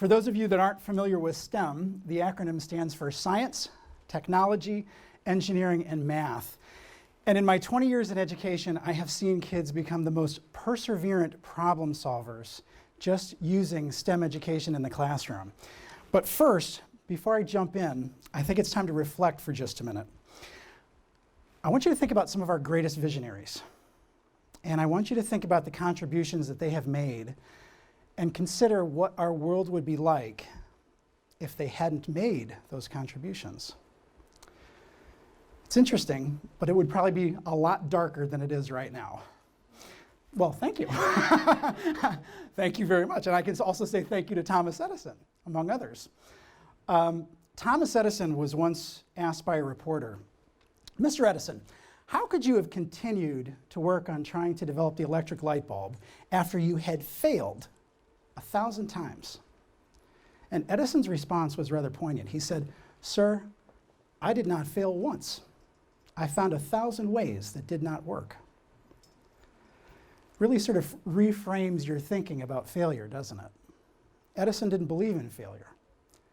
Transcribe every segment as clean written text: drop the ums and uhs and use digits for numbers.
For those of you that aren't familiar with STEM, the acronym stands for Science, Technology, Engineering, and Math. And in my 20 years in education, I have seen kids become the most perseverant problem solvers just using STEM education in the classroom. But first, before I jump in, I think it's time to reflect for just a minute. I want you to think about some of our greatest visionaries. And I want you to think about the contributions that they have made and consider what our world would be like if they hadn't made those contributions. It's interesting, but it would probably be a lot darker than it is right now. Well, thank you. Thank you very much. And I can also say thank you to Thomas Edison, among others. Thomas Edison was once asked by a reporter, "Mr. Edison, how could you have continued to work on trying to develop the electric light bulb after you had failed 1,000 times?" And Edison's response was rather poignant. He said, "Sir, I did not fail once. I found 1,000 ways that did not work." Really sort of reframes your thinking about failure, doesn't it? Edison didn't believe in failure.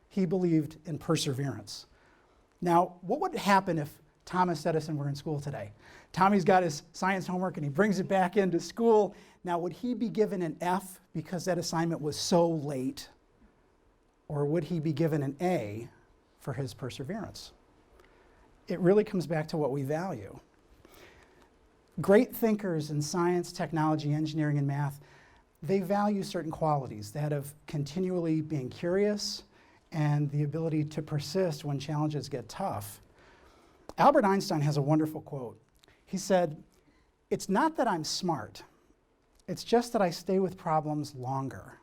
He believed in perseverance. Now, what would happen if Thomas Edison were in school today? Tommy's got his science homework and he brings it back into school. Now, would he be given an F because that assignment was so late? Or would he be given an A for his perseverance? It really comes back to what we value. Great thinkers in science, technology, engineering, and math, they value certain qualities, that of continually being curious and the ability to persist when challenges get tough. Albert Einstein has a wonderful quote. He said, "It's not that I'm smart, it's just that I stay with problems longer."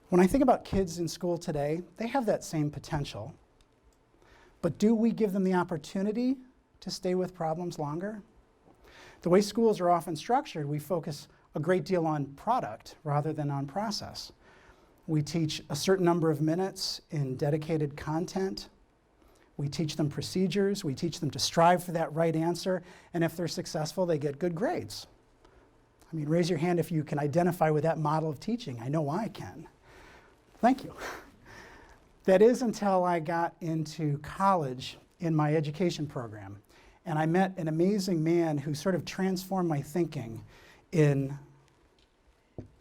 When I think about kids in school today, they have that same potential. But do we give them the opportunity to stay with problems longer? The way schools are often structured, we focus a great deal on product rather than on process. We teach a certain number of minutes in dedicated content. We teach them procedures. We teach them to strive for that right answer. And if they're successful, they get good grades. I mean, raise your hand if you can identify with that model of teaching. I know I can. Thank you. That is until I got into college in my education program. And I met an amazing man who sort of transformed my thinking in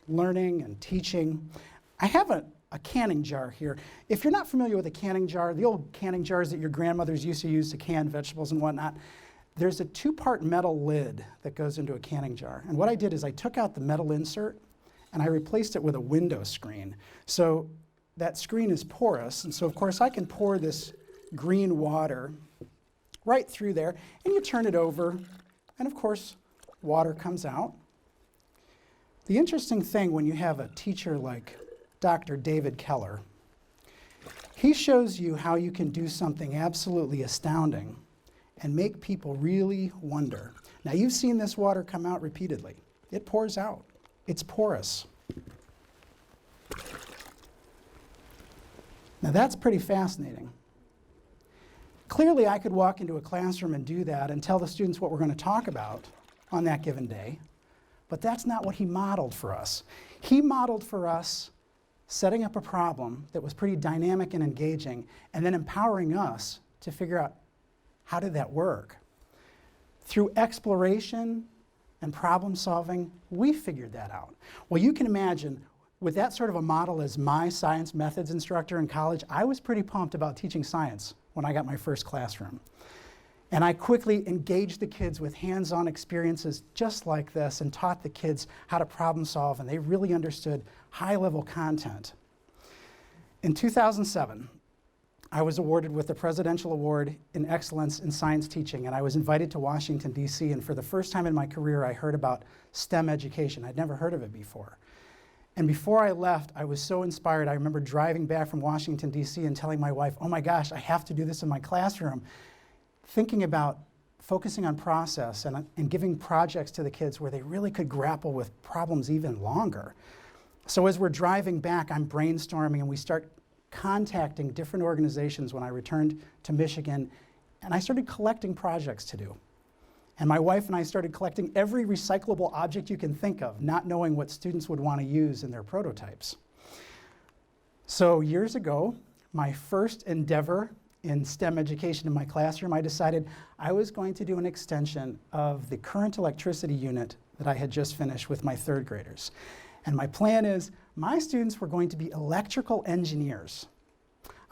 learning and teaching. I have a canning jar here. If you're not familiar with a canning jar, the old canning jars that your grandmothers used to use to can vegetables and whatnot, there's a two-part metal lid that goes into a canning jar. And what I did is I took out the metal insert and I replaced it with a window screen. So that screen is porous, and so of course I can pour this green water right through there, and you turn it over, and of course water comes out. The interesting thing when you have a teacher like Dr. David Keller, he shows you how you can do something absolutely astounding and make people really wonder. Now, you've seen this water come out repeatedly. It pours out. It's porous. Now, that's pretty fascinating. Clearly, I could walk into a classroom and do that and tell the students what we're going to talk about on that given day, but that's not what he modeled for us. He modeled for us setting up a problem that was pretty dynamic and engaging, and then empowering us to figure out how did that work. Through exploration and problem solving, we figured that out. Well, you can imagine, with that sort of a model as my science methods instructor in college, I was pretty pumped about teaching science when I got my first classroom. And I quickly engaged the kids with hands-on experiences just like this and taught the kids how to problem solve, and they really understood high-level content. In 2007, I was awarded with the Presidential Award in Excellence in Science Teaching, and I was invited to Washington, D.C., and for the first time in my career, I heard about STEM education. I'd never heard of it before. And before I left, I was so inspired. I remember driving back from Washington, D.C. and telling my wife, "Oh my gosh, I have to do this in my classroom." Thinking about focusing on process and giving projects to the kids where they really could grapple with problems even longer. So as we're driving back, I'm brainstorming, and we start contacting different organizations when I returned to Michigan, and I started collecting projects to do. And my wife and I started collecting every recyclable object you can think of, not knowing what students would want to use in their prototypes. So years ago, my first endeavor in STEM education in my classroom, I decided I was going to do an extension of the current electricity unit that I had just finished with my third graders. And my plan is my students were going to be electrical engineers.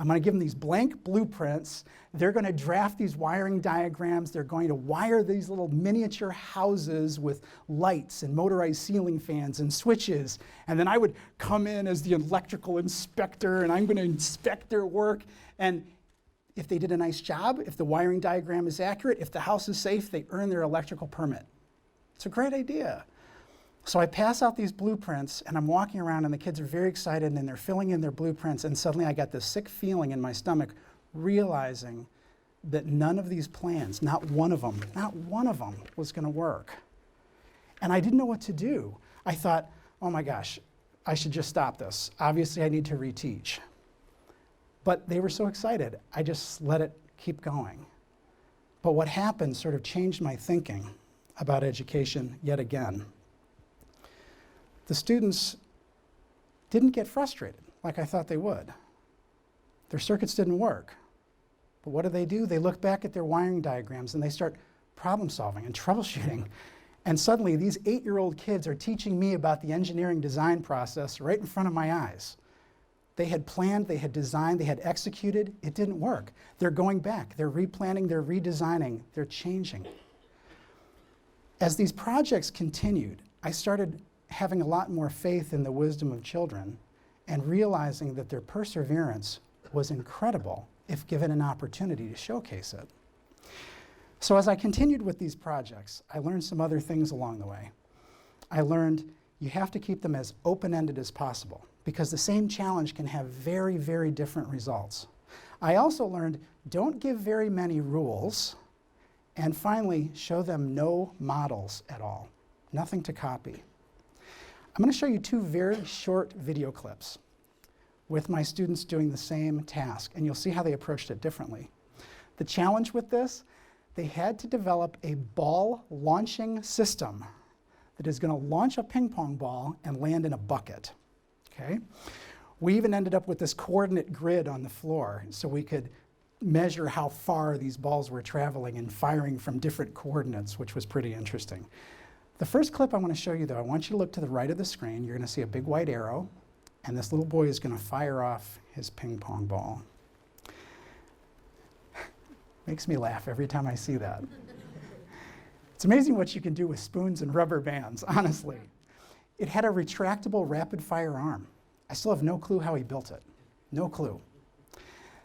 I'm going to give them these blank blueprints. They're going to draft these wiring diagrams. They're going to wire these little miniature houses with lights and motorized ceiling fans and switches. And then I would come in as the electrical inspector, and I'm going to inspect their work. And if they did a nice job, if the wiring diagram is accurate, if the house is safe, they earn their electrical permit. It's a great idea. So I pass out these blueprints, and I'm walking around, and the kids are very excited, and they're filling in their blueprints, and suddenly I got this sick feeling in my stomach, realizing that none of these plans, not one of them was going to work. And I didn't know what to do. I thought, oh my gosh, I should just stop this. Obviously, I need to reteach. But they were so excited, I just let it keep going. But what happened sort of changed my thinking about education yet again. The students didn't get frustrated like I thought they would. Their circuits didn't work. But what do? They look back at their wiring diagrams and they start problem solving and troubleshooting. And suddenly these 8-year-old kids are teaching me about the engineering design process right in front of my eyes. They had planned, they had designed, they had executed. It didn't work. They're going back. They're replanning, they're redesigning, they're changing. As these projects continued, I started having a lot more faith in the wisdom of children and realizing that their perseverance was incredible if given an opportunity to showcase it. So as I continued with these projects, I learned some other things along the way. I learned you have to keep them as open-ended as possible because the same challenge can have very, very different results. I also learned don't give very many rules, and finally, show them no models at all, nothing to copy. I'm going to show you 2 very short video clips with my students doing the same task, and you'll see how they approached it differently. The challenge with this, they had to develop a ball launching system that is going to launch a ping pong ball and land in a bucket. Okay? We even ended up with this coordinate grid on the floor so we could measure how far these balls were traveling and firing from different coordinates, which was pretty interesting. The first clip I want to show you, though, I want you to look to the right of the screen. You're going to see a big white arrow, and this little boy is going to fire off his ping pong ball. Makes me laugh every time I see that. It's amazing what you can do with spoons and rubber bands, honestly. It had a retractable rapid-fire arm. I still have no clue how he built it. No clue.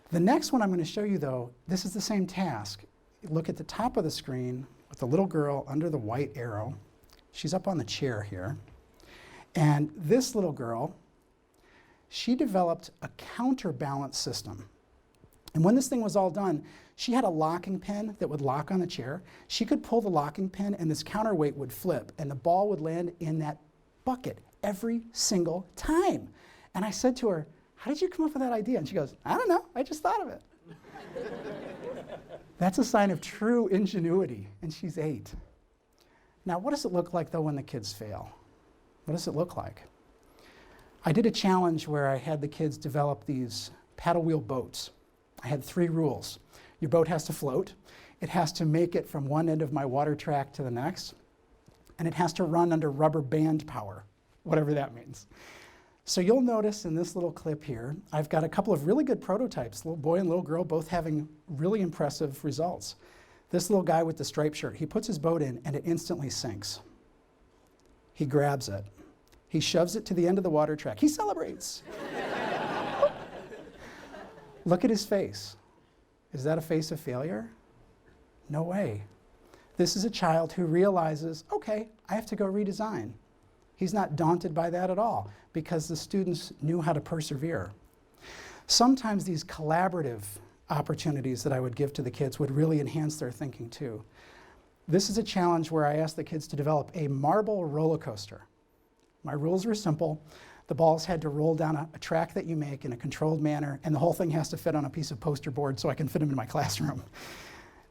The next one I'm going to show you, though, this is the same task. Look at the top of the screen with the little girl under the white arrow. She's up on the chair here. And this little girl, she developed a counterbalance system. And when this thing was all done, she had a locking pin that would lock on the chair. She could pull the locking pin and this counterweight would flip and the ball would land in that bucket every single time. And I said to her, how did you come up with that idea? And she goes, I don't know, I just thought of it. That's a sign of true ingenuity, and she's 8. Now, what does it look like, though, when the kids fail? What does it look like? I did a challenge where I had the kids develop these paddle wheel boats. I had 3 rules. Your boat has to float, it has to make it from one end of my water track to the next, and it has to run under rubber band power, whatever that means. So you'll notice in this little clip here, I've got a couple of really good prototypes, little boy and little girl, both having really impressive results. This little guy with the striped shirt, he puts his boat in and it instantly sinks. He grabs it. He shoves it to the end of the water track. He celebrates. Look at his face. Is that a face of failure? No way. This is a child who realizes, okay, I have to go redesign. He's not daunted by that at all because the students knew how to persevere. Sometimes these collaborative opportunities that I would give to the kids would really enhance their thinking too. This is a challenge where I asked the kids to develop a marble roller coaster. My rules were simple. The balls had to roll down a track that you make in a controlled manner, and the whole thing has to fit on a piece of poster board so I can fit them in my classroom.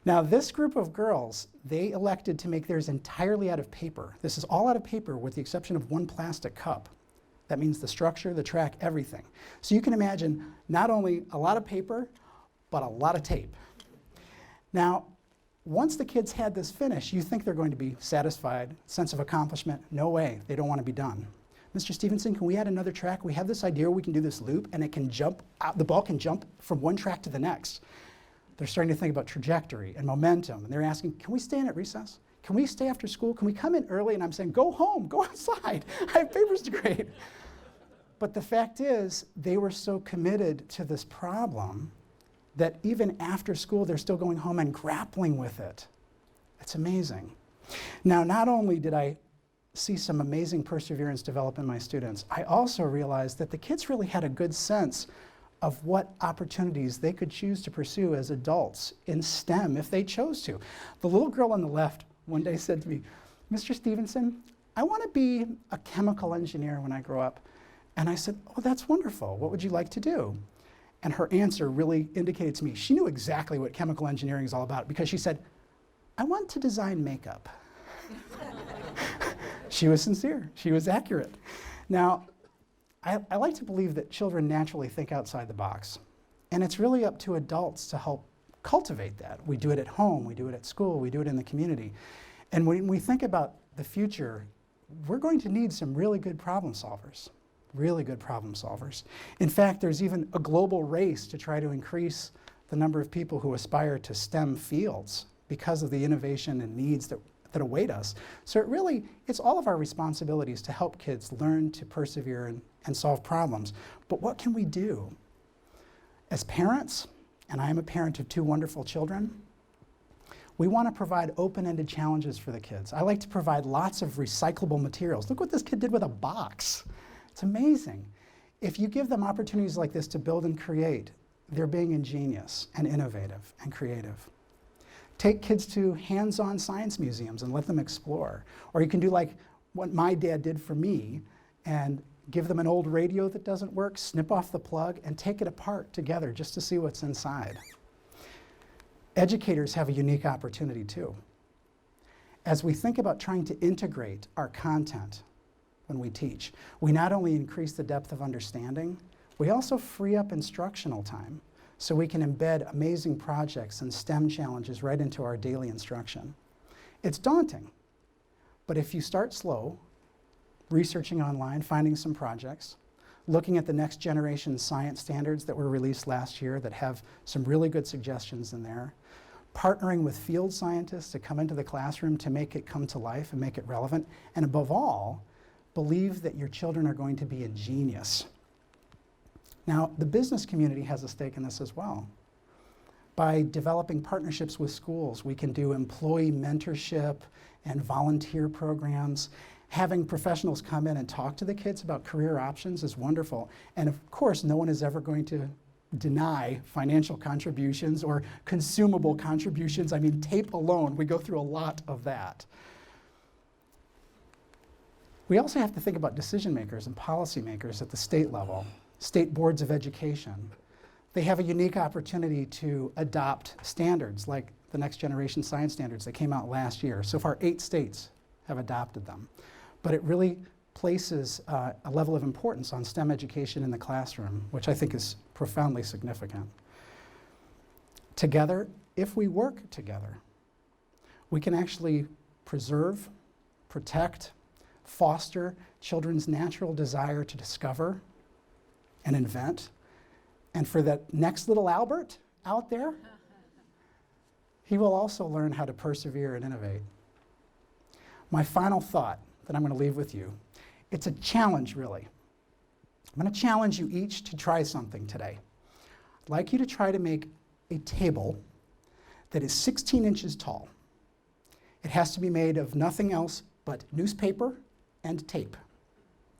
Now, this group of girls, they elected to make theirs entirely out of paper. This is all out of paper with the exception of one plastic cup. That means the structure, the track, everything. So you can imagine not only a lot of paper, but a lot of tape. Now, once the kids had this finished, you think they're going to be satisfied, sense of accomplishment. No way, they don't want to be done. Mr. Stephenson, can we add another track? We have this idea we can do this loop and it can jump out, the ball can jump from one track to the next. They're starting to think about trajectory and momentum, and they're asking, can we stay in at recess? Can we stay after school? Can we come in early? And I'm saying, go home, go outside. I have papers to grade. But the fact is, they were so committed to this problem that even after school, they're still going home and grappling with it. It's amazing. Now, not only did I see some amazing perseverance develop in my students, I also realized that the kids really had a good sense of what opportunities they could choose to pursue as adults in STEM if they chose to. The little girl on the left one day said to me, Mr. Stephenson, I want to be a chemical engineer when I grow up. And I said, oh, that's wonderful. What would you like to do? And her answer really indicated to me, she knew exactly what chemical engineering is all about, because she said, I want to design makeup. She was sincere, she was accurate. Now, I like to believe that children naturally think outside the box. And it's really up to adults to help cultivate that. We do it at home, we do it at school, we do it in the community. And when we think about the future, we're going to need some really good problem solvers. Really good problem solvers. In fact, there's even a global race to try to increase the number of people who aspire to STEM fields because of the innovation and needs that await us. So it's all of our responsibilities to help kids learn to persevere and solve problems. But what can we do? As parents, and I am a parent of 2 wonderful children, we want to provide open-ended challenges for the kids. I like to provide lots of recyclable materials. Look what this kid did with a box. It's amazing. If you give them opportunities like this to build and create, they're being ingenious and innovative and creative. Take kids to hands-on science museums and let them explore. Or you can do like what my dad did for me and give them an old radio that doesn't work, snip off the plug, and take it apart together just to see what's inside. Educators have a unique opportunity too. As we think about trying to integrate our content when we teach, we not only increase the depth of understanding, we also free up instructional time so we can embed amazing projects and STEM challenges right into our daily instruction. It's daunting, but if you start slow, researching online, finding some projects, looking at the next generation science standards that were released last year that have some really good suggestions in there, partnering with field scientists to come into the classroom to make it come to life and make it relevant, and above all, believe that your children are going to be ingenious. Now, the business community has a stake in this as well. By developing partnerships with schools, we can do employee mentorship and volunteer programs. Having professionals come in and talk to the kids about career options is wonderful. And of course, no one is ever going to deny financial contributions or consumable contributions. I mean, tape alone, we go through a lot of that. We also have to think about decision makers and policymakers at the state level, state boards of education. They have a unique opportunity to adopt standards like the Next Generation Science Standards that came out last year. So far, 8 states have adopted them. But it really places a level of importance on STEM education in the classroom, which I think is profoundly significant. Together, if we work together, we can actually preserve, protect, foster children's natural desire to discover and invent. And for that next little Albert out there, he will also learn how to persevere and innovate. My final thought that I'm going to leave with you, it's a challenge, really. I'm going to challenge you each to try something today. I'd like you to try to make a table that is 16 inches tall. It has to be made of nothing else but newspaper and tape.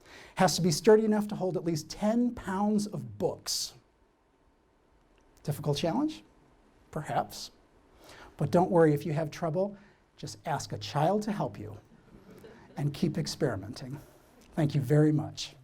It has to be sturdy enough to hold at least 10 pounds of books. Difficult challenge? Perhaps. But don't worry, if you have trouble, just ask a child to help you and keep experimenting. Thank you very much.